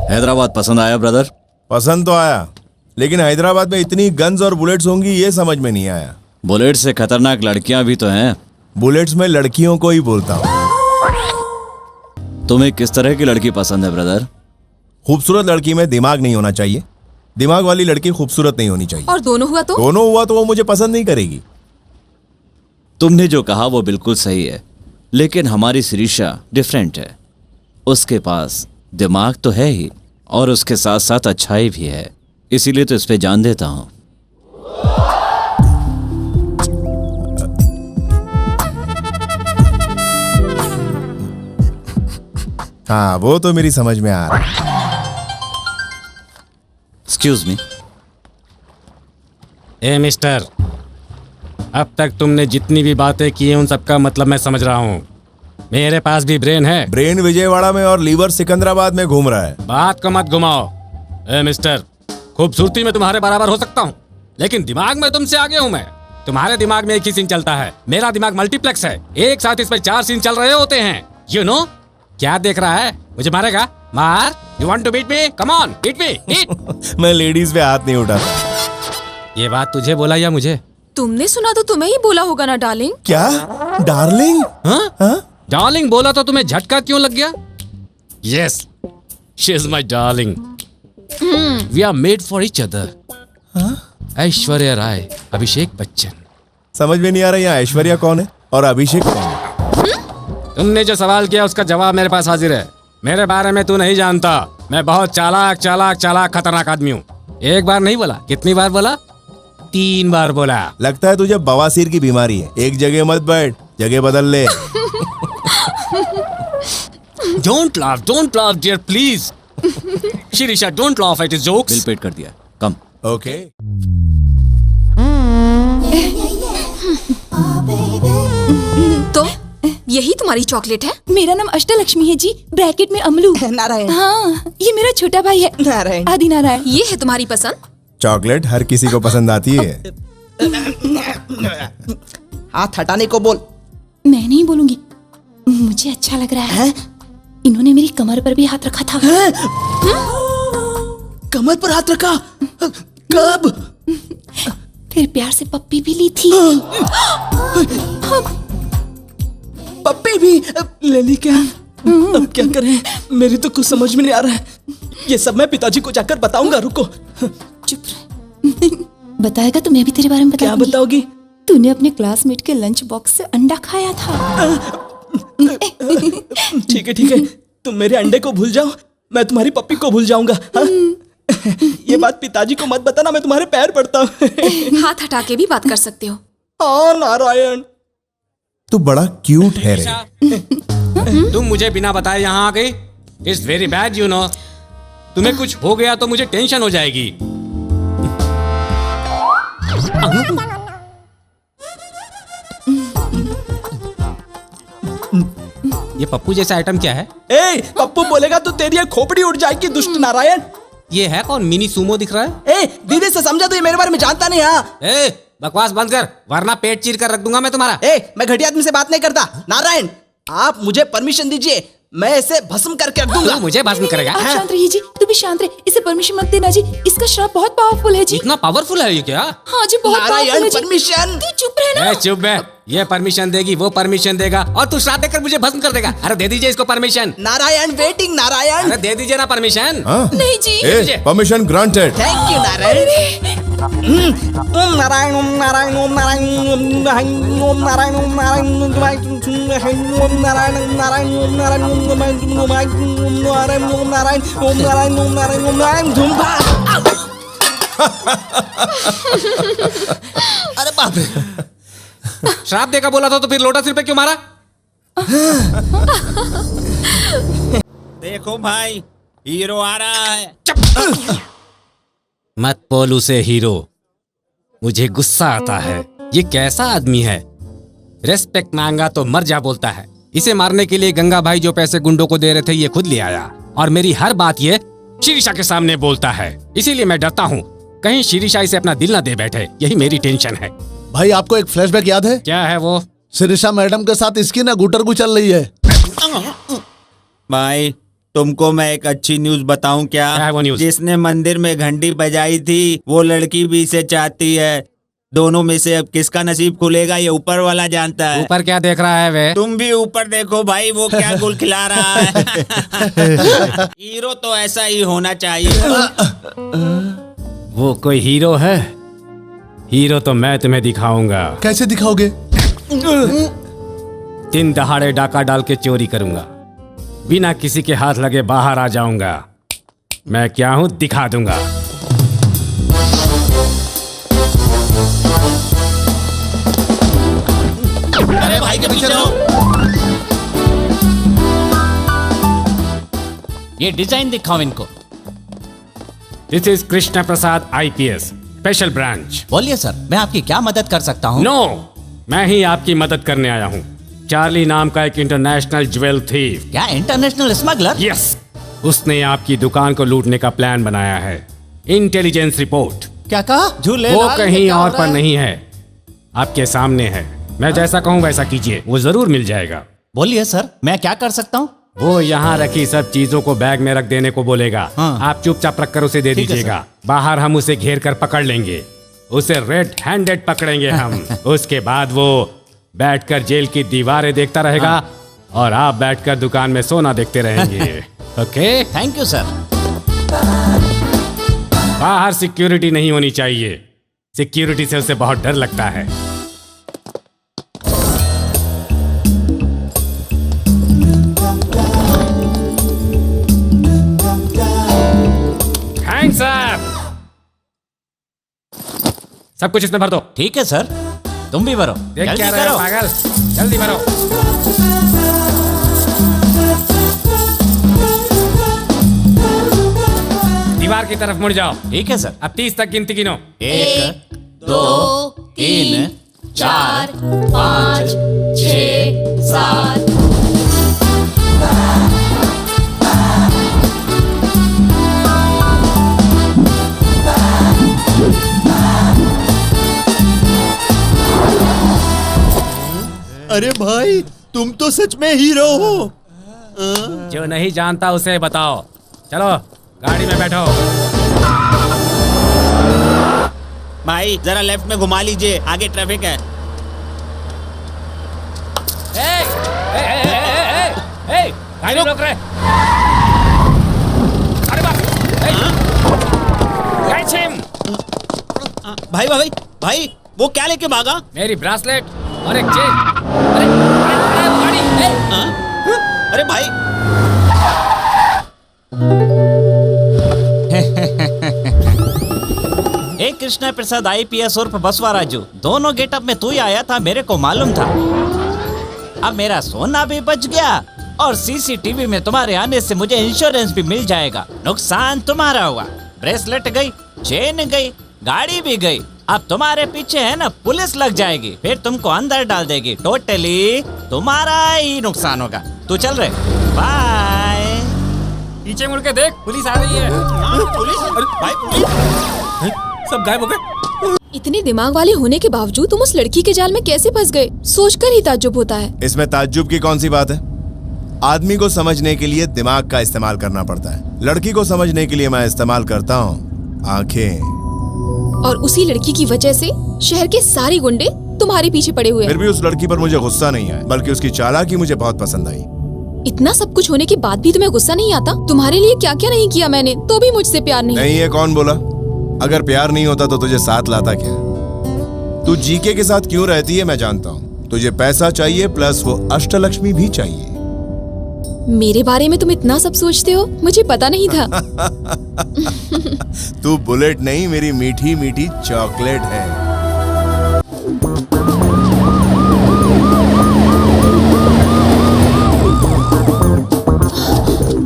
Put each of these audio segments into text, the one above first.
हैदराबाद पसंद आया ब्रदर? पसंद तो आया, लेकिन हैदराबाद में इतनी गन्स और बुलेट्स होंगी ये समझ में नहीं आया। बुलेट से खतरनाक लड़कियां भी तो हैं। बुलेट्स में लड़कियों को ही बोलता हूँ। तुम्हें किस तरह की लड़की पसंद है ब्रदर? खूबसूरत लड़की में दिमाग नहीं होना चाहिए, दिमाग वाली लड़की खूबसूरत नहीं होनी चाहिए। और दोनों हुआ तो? दोनों हुआ तो वो मुझे पसंद नहीं करेगी। तुमने जो कहा वो बिल्कुल सही है, लेकिन हमारी शिरीषा डिफरेंट है। उसके पास दिमाग तो है ही और उसके साथ साथ अच्छाई भी है, इसीलिए तो इस पे जान देता हूं। हाँ, वो तो मेरी समझ में आ रहा है। Excuse me. ए मिस्टर, अब तक तुमने जितनी भी बातें की हैं उन सबका मतलब मैं समझ रहा हूँ। मेरे पास भी ब्रेन है। ब्रेन विजयवाड़ा में और लीवर सिकंदराबाद में घूम रहा है। बात को मत घुमाओ। ए मिस्टर, खूबसूरती में तुम्हारे बराबर हो सकता हूँ, लेकिन दिमाग में तुमसे आगे हूँ मैं। तुम्हारे दिमाग में एक ही सीन चलता है, मेरा दिमाग मल्टीप्लेक्स है। एक साथ इस पर 4 सीन चल रहे होते हैं। You know? क्या देख रहा है? मुझे मारेगा? मार। You want to beat me? Come on, beat me, hit. मैं लेडीज पे हाथ नहीं उठाता। ये बात तुझे बोला या मुझे? तुमने सुना तो तुम्हें ही बोला होगा ना डार्लिंग। क्या डार्लिंग? हाँ? डार्लिंग बोला तो तुम्हें झटका क्यों लग गया? Yes, she is my darling. We are made for each other. Aishwarya Rai, Abhishek Bachchan. समझ में नहीं आ रहा यहाँ ऐश्वर्या कौन है और अभिषेक कौन है? तुमने जो सवाल किया उसका जवाब मेरे पास हाजिर है। मेरे बारे में तू नहीं जानता। मैं बहुत चालाक चालाक चालाक खतरनाक आदमी हूँ। एक बार नहीं बोला, कितनी बार बोला? 3 बार बोला। लगता है तुझे बवासीर की बीमारी है। एक जगह मत बैठ, जगह बदल ले। Don't laugh dear please. Shirisha, don't laugh at his jokes. Bill paid कर दिया, कम। ओके। तो यही तुम्हारी चॉकलेट है? मेरा नाम अष्टलक्ष्मी है जी, ब्रैकेट में अमलू। नारायण। हाँ, ये मेरा छोटा भाई है नारायण। आदि नारायण। ये है तुम्हारी पसंद? चॉकलेट हर किसी को पसंद आती है। हाथ हटाने को बोल। मैं नहीं बोलूंगी, मुझे अच्छा लग रहा है। इन्होंने मेरी कमर पर भी हाथ रखा था। कमर पर हाथ रखा? कब? फिर प्यार से पप्पी भी ली थी। पप्पी भी ले ली क्या? अब क्या करें? मेरी तो कुछ समझ में नहीं आ रहा है। ये सब मैं पिताजी को जाकर बताऊंगा। रुको। चुप रह। बताएगा तो मैं भी तेरे बारे में क्या बताऊंगी। बताओगी? तूने अपने क्लासमेट के लंच बॉक्स से अंडा खाया था। ठीक है, तुम मेरे अंडे को भूल जाओ, मैं तुम्हारी पप्पी को भूल जाऊंगा। हाँ? ये बात पिताजी को मत बताना, मैं तुम्हारे पैर पड़ता हूँ। हाथ हटा के भी बात कर सकते हो। हाँ नारायण। तू बड़ा क्यूट है रे। तुम मुझे बिना बताए यहाँ आ गई। It's very bad you know. तुम्हें कुछ हो गया तो मुझे टेंशन हो जाएगी। ये पप्पू जैसा आइटम क्या है? ए, पप्पू बोलेगा तो तेरी ये खोपड़ी उड़ जाएगी दुष्ट नारायण। ये है कौन? मिनी सुमो दिख रहा है। ए, दीदी से समझा तो ये मेरे बारे में जानता नहीं। हाँ ए, बकवास बंद कर, वरना पेट चीर कर रख दूंगा मैं तुम्हारा। ए, मैं घटिया आदमी से बात नहीं करता। नारायण, आप मुझे परमिशन दीजिए, मैं इसे भस्म करके रख दूंगा। तू मुझे भस्म करेगा? आप शांत रहिए जी, तू भी शांत रहे। इसे परमिशन मत देना जी, इसका श्राप बहुत पावरफुल है जी। इतना पावरफुल है ये क्या? हाँ जी, बहुत पावरफुल नारायण है जी। परमिशन। तू चुप रहे ना। ए, चुप है। ये परमिशन देगी, वो परमिशन देगा, और तू श्राप देकर मुझे भस्म कर देगा। अरे दे दीजिए इसको परमिशन। नारायण वेटिंग। नारायण अरे दे दीजिए ना परमिशन। हाँ? नहीं जी। ए, permission granted. Thank you Narayan. Om Narayan Om Narayan Om Narayan Om Narayan Om Narayan Om Narayan Om Narayan Om Narayan Om Narayan Om Narayan Om Narayan Om Narayan Om Narayan Om Narayan धूमपा। अरे बाप रे। श्राप देगा बोला था तो फिर लोटा सिर पे क्यों मारा? देखो भाई, हीरो आ रहा है। मत बोल उसे हीरो, मुझे गुस्सा आता है। ये कैसा आदमी है? रेस्पेक्ट मांगा तो मर जा बोलता है। इसे मारने के लिए गंगा भाई जो पैसे गुंडों को दे रहे थे ये खुद ले आया, और मेरी हर बात ये शिरीषा के सामने बोलता है। इसीलिए मैं डरता हूँ कहीं शिरीषा इसे अपना दिल ना दे बैठे, यही मेरी टेंशन है। भाई आपको एक फ्लैशबैक याद है? क्या है वो? शिरीषा मैडम के साथ इसकी ना गुटरगु चल रही है। भाई तुमको मैं एक अच्छी न्यूज बताऊं क्या है क्या? वो न्यूज़? जिसने मंदिर में घंटी बजाई थी वो लड़की भी इसे चाहती है। दोनों में से अब किसका नसीब खुलेगा ये ऊपर वाला जानता है। ऊपर क्या देख रहा है वे? तुम भी ऊपर देखो भाई, वो क्या गुल खिला रहा है। हीरो तो ऐसा ही होना चाहिए। वो कोई हीरो है? हीरो तो मैं तुम्हें दिखाऊंगा। कैसे दिखाओगे? दिन दहाड़े डाका डाल के चोरी करूंगा, बिना किसी के हाथ लगे बाहर आ जाऊंगा। मैं क्या हूं दिखा दूंगा। अरे भाई के पीछे रहो। ये डिजाइन दिखाओ इनको। This is Krishna Prasad IPS special branch. बोलिए सर, मैं आपकी क्या मदद कर सकता हूँ? नो, मैं ही आपकी मदद करने आया हूँ। चार्ली नाम का एक इंटरनेशनल ज्वेल थीफ। क्या इंटरनेशनल स्मगलर? यस, उसने आपकी दुकान को लूटने का प्लान बनाया है। इंटेलिजेंस रिपोर्ट क्या कहा? झूले वो कहीं और पर नहीं है, आपके सामने है। मैं जैसा कहूँ वैसा कीजिए, वो जरूर मिल जाएगा। बोलिए सर, मैं क्या कर सकता हूँ? वो यहाँ रखी सब चीजों को बैग में रख देने को बोलेगा। हाँ। आप चुपचाप रख कर उसे दे ठीक है, दीजिएगा। बाहर हम उसे घेर कर पकड़ लेंगे, उसे रेड हैंडेड पकड़ेंगे हम। उसके बाद वो बैठकर जेल की दीवारें देखता रहेगा और आप बैठकर दुकान में सोना देखते रहेंगे। Okay, thank you sir. बाहर सिक्योरिटी नहीं होनी चाहिए, सिक्योरिटी से उसे बहुत डर लगता है। Thanks sir. सब कुछ इसमें भर दो। ठीक है सर, तुम भी भरो। देख जल्दी क्या रहे हो करो। पागल, जल्दी भरो। दीवार की तरफ मुड़ जाओ। ठीक है सर। अब 30 तक गिनती गिनो। 1 2 3 4 5 6 7। अरे भाई, तुम तो सच में हीरो हो। जो नहीं जानता उसे बताओ। चलो गाड़ी में बैठो। भाई जरा लेफ्ट में घुमा लीजिए, आगे ट्रैफिक है। गाड़ी रोक रहे। अरे बाप, कैच हिम। भाई भाई भाई, वो क्या लेके भागा? मेरी ब्रासलेट और एक चेन। अरे अरे गाड़ी, अरे भाई, एक कृष्णा प्रसाद IPS और बसवा राजू, दोनों गेटअप में तू ही आया था, मेरे को मालूम था। अब मेरा सोना भी बच गया और CCTV में तुम्हारे आने से मुझे इंश्योरेंस भी मिल जाएगा। नुकसान तुम्हारा हुआ, ब्रेसलेट गई, चेन गई, गाड़ी भी गई। अब तुम्हारे पीछे है ना पुलिस लग जाएगी, फिर तुमको अंदर डाल देगी। टोटली तुम्हारा ही नुकसान होगा। तू चल रहे, बाय। पीछे मुड़ के देख, पुलिस आ रही है। पुलिस? अरे भाई, पुलिस? सब गायब हो गए। इतने दिमाग वाले होने के बावजूद तुम उस लड़की के जाल में कैसे फंस गए? सोचकर ही ताज्जुब होता है। इसमें ताज्जुब की कौन सी बात है? आदमी को समझने के लिए दिमाग का इस्तेमाल करना पड़ता है। लड़की को समझने के लिए मैं इस्तेमाल करता हूँ आंखें। और उसी लड़की की वजह से शहर के सारे गुंडे तुम्हारे पीछे पड़े हुए फिर हैं। भी उस लड़की पर मुझे गुस्सा नहीं आया, बल्कि उसकी चालाकी मुझे बहुत पसंद आई। इतना सब कुछ होने के बाद भी तुम्हें गुस्सा नहीं आता? तुम्हारे लिए क्या क्या नहीं किया मैंने, तो भी मुझसे प्यार नहीं। नहीं, ये कौन बोला? अगर प्यार नहीं होता तो तुझे साथ लाता क्या? तू जीके के साथ क्यों रहती है मैं जानता हूँ। तुझे पैसा चाहिए प्लस वो अष्टलक्ष्मी भी चाहिए। मेरे बारे में तुम इतना सब सोचते हो, मुझे पता नहीं था। तू बुलेट नहीं, मेरी मीठी मीठी चॉकलेट है।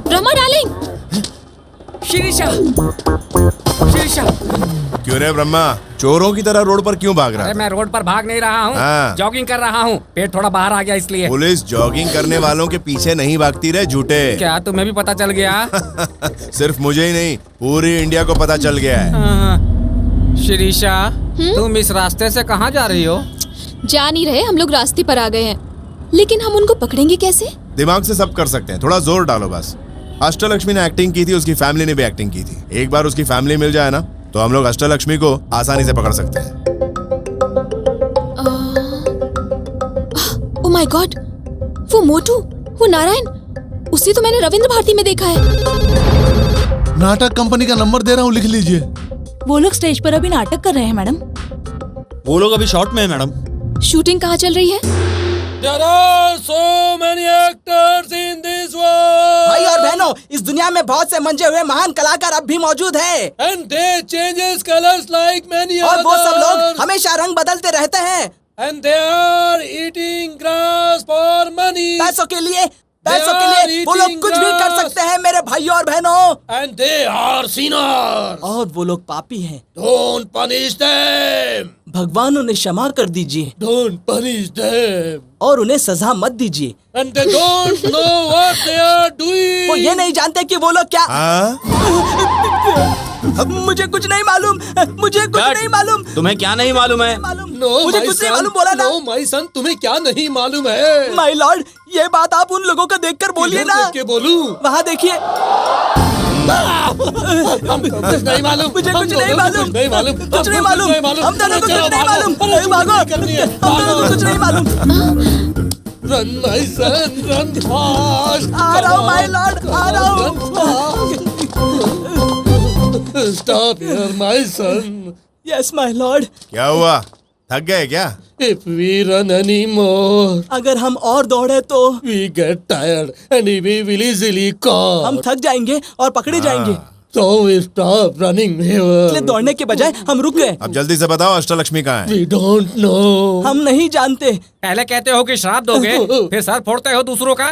रमा डार्लिंग, शिरीषा, शिरीषा। क्यों रे ब्रह्मा, चोरों की तरह रोड पर क्यों भाग रहा अरे है? मैं रोड पर भाग नहीं रहा हूँ, हाँ। जॉगिंग कर रहा हूँ। पेट थोड़ा बाहर आ गया इसलिए। पुलिस जॉगिंग करने वालों के पीछे नहीं भागती रे झूठे। क्या तुम्हें भी पता चल गया? सिर्फ मुझे ही नहीं, पूरी इंडिया को पता चल गया है। शिरीषा, तुम इस रास्ते से कहाँ जा रही हो? जा नहीं रहे, हम लोग रास्ते पर आ गए हैं, लेकिन हम उनको पकड़ेंगे कैसे? दिमाग से सब कर सकते हैं, थोड़ा जोर डालो बस। अष्टलक्ष्मी ने एक्टिंग की थी, उसकी फैमिली ने भी एक्टिंग की थी। एक बार उसकी फैमिली मिल जाए ना तो हम लोग अष्टलक्ष्मी को आसानी से पकड़ सकते हैं। ओह माय गॉड, वो मोटू, वो नारायण, उसे तो मैंने रविंद्र भारती में देखा है। नाटक कंपनी का नंबर दे रहा हूँ, लिख लीजिए। वो लोग स्टेज पर अभी नाटक कर रहे हैं मैडम। वो लोग अभी शॉर्ट में है मैडम। शूटिंग कहाँ चल रही है? There are so many actors in this world. भाई और बहनों, इस दुनिया में बहुत से मंजे हुए महान कलाकार अब भी मौजूद हैं। And they changes colors like many और वो सब लोग others. हमेशा रंग बदलते रहते हैं And they are eating grass for money. पैसों के लिए। are वो लोग eating कुछ भी कर grass. सकते हैं मेरे भाइयों और बहनों। And they are sinners. और वो लोग पापी हैं। Don't punish them. भगवान उन्हें क्षमा कर दीजिए Don't punish them. और उन्हें सजा मत दीजिए। And they don't know what they are doing. वो ये नहीं जानते कि वो लोग क्या। हाँ? मुझे कुछ नहीं मालूम, मुझे कुछ नहीं मालूम। तुम्हें क्या नहीं मालूम है? No, मुझे my कुछ नहीं son. मालूम बोला ना। No, my son, तुम्हें क्या नहीं मालूम है? माय लॉर्ड, ये बात आप उन लोगों को देखकर बोलिए इधर ना। देख के बोलूं? वहाँ देखिए। हमको कुछ नहीं मालूम। मुझे हम कुछ दोनों नहीं को मालूम। कुछ नहीं मालूम। कुछ नहीं हमको मालूम। हम दोनों को कुछ चलो, नहीं मालूम। अरे भागो। छुट्टी करनी है। हम दोनों को कुछ नहीं मालूम। Run, my son, run fast. आ रहा हूँ माय लॉर्ड, आ रहा हूँ। Stop here, my son. Yes my Lord. क्या हुआ, थक गए क्या? If we run anymore, अगर हम और दौड़े तो we get tired and we will easily caught. हम थक जाएंगे और पकड़े जाएंगे। So we stop running इसलिए here. दौड़ने के बजाय हम रुक गए। अब जल्दी से बताओ अष्टलक्ष्मी कहाँ है? We don't know. हम नहीं जानते। पहले कहते हो कि श्राप दोगे, फिर सर फोड़ते हो दूसरों का।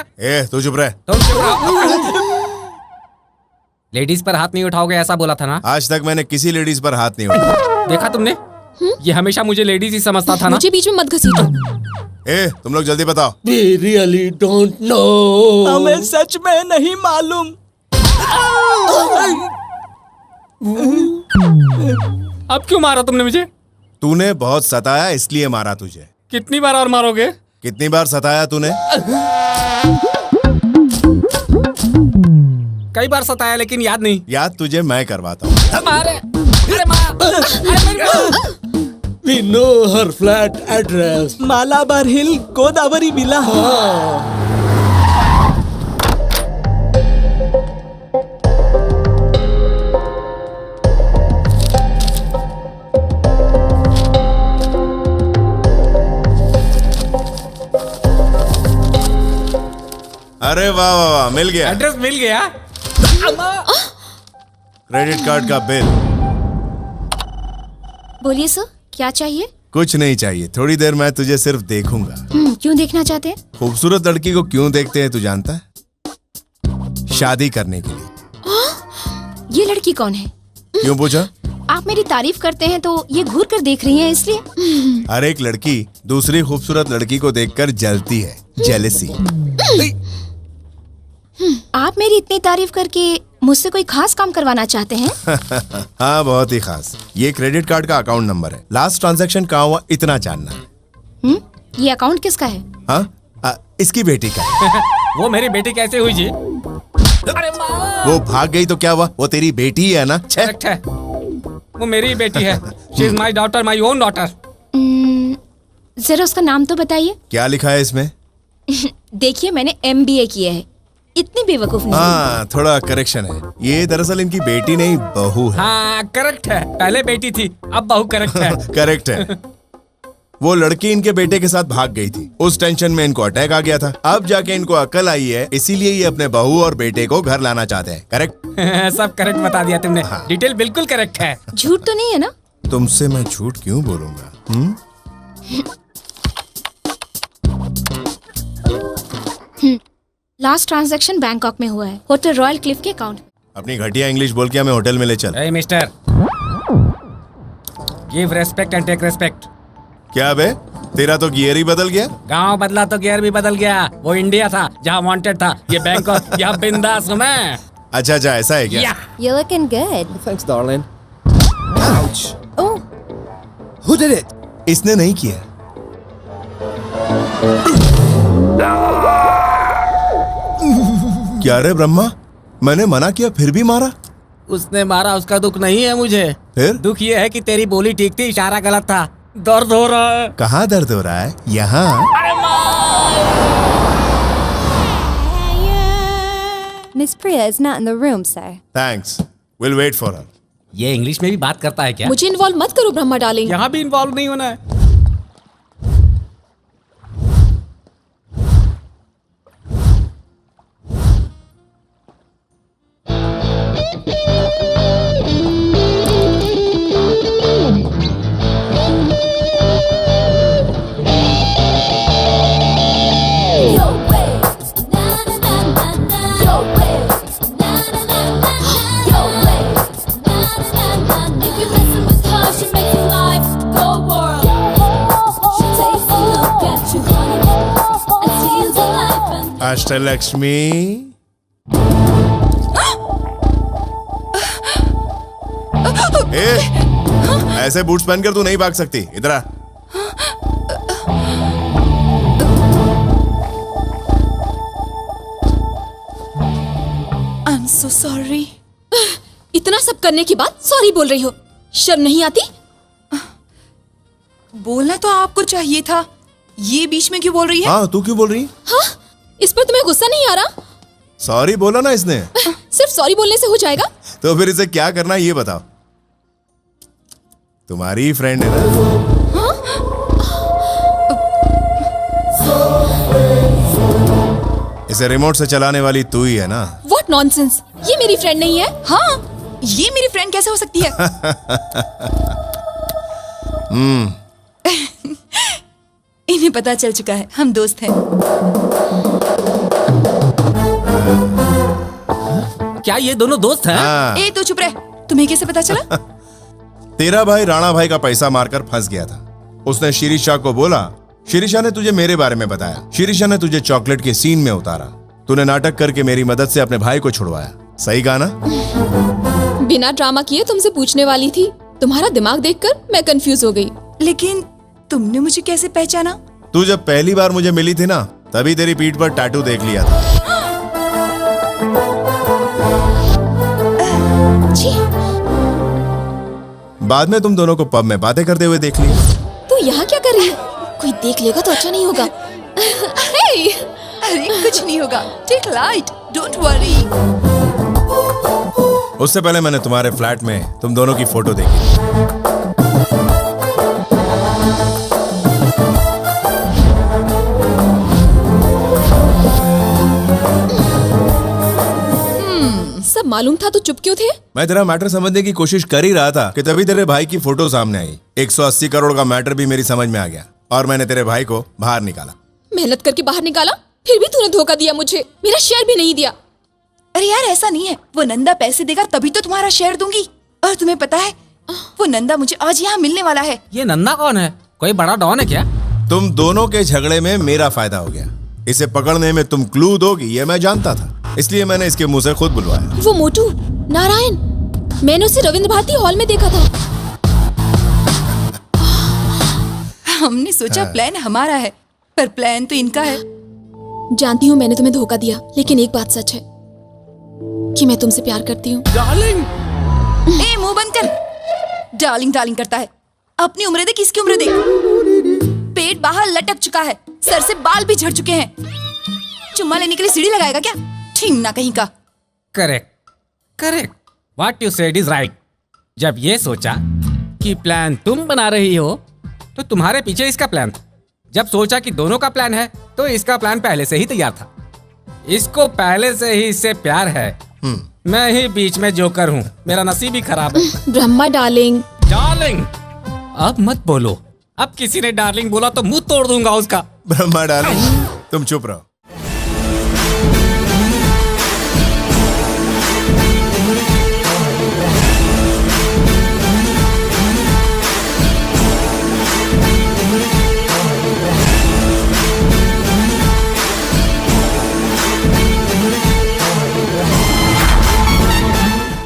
तू चुप रहे। तुम चुप रहो। लेडीज पर हाथ नहीं उठाओगे ऐसा बोला था ना? आज तक मैंने किसी लेडीज पर हाथ नहीं उठाया। देखा तुमने? ये हमेशा मुझे लेडीज ही समझता था ना। मुझे बीच में मत घसीटो। तुम लोग जल्दी बताओ। We really don't know. हमें सच में नहीं मालूम। अब क्यों मारा तुमने मुझे? तूने बहुत सताया इसलिए मारा तुझे। कितनी बार और मारोगे? कितनी बार सताया तूने? कई बार सताया लेकिन याद नहीं। याद तुझे मैं करवाता हूँ। मारे, अरे मार। We know her flat address. Malabar हिल, गोदावरी मिला। अरे वाह वाह वाह, मिल गया। एड्रेस मिल गया। क्रेडिट कार्ड का बिल। बोलिए सर, क्या चाहिए? कुछ नहीं चाहिए, थोड़ी देर मैं तुझे सिर्फ देखूंगा। क्यों देखना चाहते हैं? खूबसूरत लड़की को क्यों देखते हैं तू जानता है? शादी करने के लिए। ये लड़की कौन है? क्यों पूछा? आप मेरी तारीफ करते हैं तो ये घूर कर देख रही हैं इसलिए। हर एक लड़की दूसरी खूबसूरत लड़की को देखकर जलती है, जेलसी। आप मेरी इतनी तारीफ करके मुझसे कोई खास काम करवाना चाहते हैं? हाँ, बहुत ही खास। ये क्रेडिट कार्ड का अकाउंट नंबर है। लास्ट ट्रांजैक्शन कहाँ हुआ इतना जानना है। ये अकाउंट किसका है? हाँ, इसकी बेटी का। वो मेरी बेटी कैसे हुई जी? वो भाग गई तो क्या हुआ? वो तेरी बेटी है ना? छे। करेक्ट है, वो मेरी बेटी है। She is my daughter, my own daughter. जरा उसका नाम तो बताइए। क्या लिखा है इसमें? देखिए, मैंने MBA किया है, इतनी बेवकूफ नहीं। हाँ, थोड़ा करेक्शन है। ये दरअसल इनकी बेटी नहीं, बहू है। हाँ करेक्ट है, पहले बेटी थी अब बहू। करेक्ट है। करेक्ट है। वो लड़की इनके बेटे के साथ भाग गई थी, उस टेंशन में इनको अटैक आ गया था। अब जाके इनको अकल आई है, इसीलिए ये अपने बहू और बेटे को घर लाना चाहते हैं। करेक्ट? सब करेक्ट बता दिया तुमने। हाँ। डिटेल बिल्कुल करेक्ट है। झूठ तो नहीं है ना? तुमसे मैं झूठ क्यों बोलूंगा? लास्ट ट्रांजैक्शन बैंकॉक में हुआ है, होटल रॉयल क्लिफ के अकाउंट। अपनी घटिया इंग्लिश बोल के हमें होटल में ले चल। Hey, mister, give respect and take respect. क्या बे, तेरा तो गियर ही बदल गया। गांव बदला तो गियर भी बदल गया। वो इंडिया था जहाँ वांटेड था, ये बैंकॉक यहाँ बिंदास हूँ मैं। अच्छा, ऐसा है क्या? You're looking good. Thanks, darling. Oh, Who did it? इसने नहीं किया। क्या रे ब्रह्मा, मैंने मना किया फिर भी मारा? उसने मारा उसका दुख नहीं है मुझे। फिर? दुख ये है कि तेरी बोली ठीक थी, इशारा गलत था। दर्द हो रहा है। कहाँ दर्द हो रहा है? यहाँ। Miss Priya is not in the room, sir. Thanks, will wait for her. ये इंग्लिश में भी बात करता है क्या? मुझे इन्वॉल्व मत करो ब्रह्मा डार्लिंग। यहाँ भी इन्वॉल्व नहीं होना है। अष्टलक्ष्मी, ऐसे बूट्स पहनकर तू नहीं भाग सकती। इधर आ। I'm so sorry. इतना सब करने के बाद सॉरी बोल रही हो, शर्म नहीं आती? बोलना तो आपको चाहिए था, ये बीच में क्यों बोल रही है? हाँ, तू क्यों बोल रही? हाँ, इस पर तुम्हें गुस्सा नहीं आ रहा? सॉरी बोला ना इसने। सिर्फ सॉरी बोलने से हो जाएगा? तो फिर इसे क्या करना है ये बताओ। तुम्हारी फ्रेंड है ना? इसे रिमोट से चलाने वाली तू ही है ना? What nonsense! ये मेरी फ्रेंड नहीं है। हाँ, ये मेरी फ्रेंड कैसे हो सकती है? इन्हें पता चल चुका है, हम दोस्त हैं। क्या ये दोनों दोस्त हैं? हाँ। ए, तो चुप रह। तुम्हें कैसे पता चला? तेरा भाई राणा भाई का पैसा मारकर फंस गया था। उसने शिरीषा को बोला, शिरीषा ने तुझे मेरे बारे में बताया। शिरीषा ने तुझे चॉकलेट के सीन में उतारा। तूने नाटक करके मेरी मदद से अपने भाई को छुड़वाया। सही कहा ना? बिना ड्रामा किए तुमसे पूछने वाली थी। तुम्हारा दिमाग देखकर मैं कंफ्यूज हो गई। लेकिन तुमने मुझे कैसे पहचाना? तू जब पहली बार मुझे मिली थी ना, तभी तेरी पीठ पर टैटू देख लिया था। जी। बाद में तुम दोनों को पब में बातें करते हुए देख लिया। तू यहाँ क्या कर रही है? कोई देख लेगा तो अच्छा नहीं होगा। हे! अरे कुछ नहीं होगा, टेक लाइट, डोंट वरी। उससे पहले मैंने तुम्हारे फ्लैट में तुम दोनों की फोटो देखी। सब मालूम था तो चुप क्यों थे? मैं तेरा मैटर समझने की कोशिश कर ही रहा था कि तभी तेरे भाई की फोटो सामने आई। 180 करोड़ का मैटर भी मेरी समझ में आ गया और मैंने तेरे भाई को बाहर निकाला। मेहनत करके बाहर निकाला, फिर भी तूने धोखा दिया मुझे। मेरा शेयर भी नहीं दिया। अरे यार, ऐसा नहीं है। वो नंदा पैसे देगा तभी तो तुम्हारा शेयर दूंगी। और तुम्हें पता है, वो नंदा मुझे आज यहाँ मिलने वाला है। ये नंदा कौन है? कोई बड़ा डॉन है क्या? तुम दोनों के झगड़े में मेरा फायदा हो गया। इसे पकड़ने में तुम क्लू दोगी ये मैं जानता था, इसलिए मैंने इसके मुंह से खुद बुलवाया। वो मोटू नारायण, मैंने उसे रविंद्र भारती हॉल में देखा था। हमने सोचा प्लान हमारा है, पर प्लान तो इनका है। जानती हूँ मैंने तुम्हें धोखा दिया, लेकिन एक बात सच है कि मैं तुमसे प्यार करती हूँ। डार्लिंग! ए, मुंह बंद कर। डार्लिंग डार्लिंग करता है। अपनी उम्र देख, इसकी उम्र देख। पेट बाहर लटक चुका है, सर से बाल भी झड़ चुके हैं। चुम्मा लेने के लिए सीढ़ी लगाएगा क्या? ठिंगना कहीं का। Correct, correct. What you said is right. जब ये सोचा कि प्लान तुम बना रही हो, तो तुम्हारे पीछे इसका प्लान था। जब सोचा कि दोनों का प्लान है, तो इसका प्लान पहले से ही तैयार था। इसको पहले से ही इससे प्यार है। मैं ही बीच में जोकर हूँ। मेरा नसीब ही खराब है। ब्रह्मा डार्लिंग। डार्लिंग! अब मत बोलो। अब किसी ने डार्लिंग बोला तो मुंह तोड़ दूंगा उसका। ब्रह्मा डार्लिंग, तुम चुप रहो।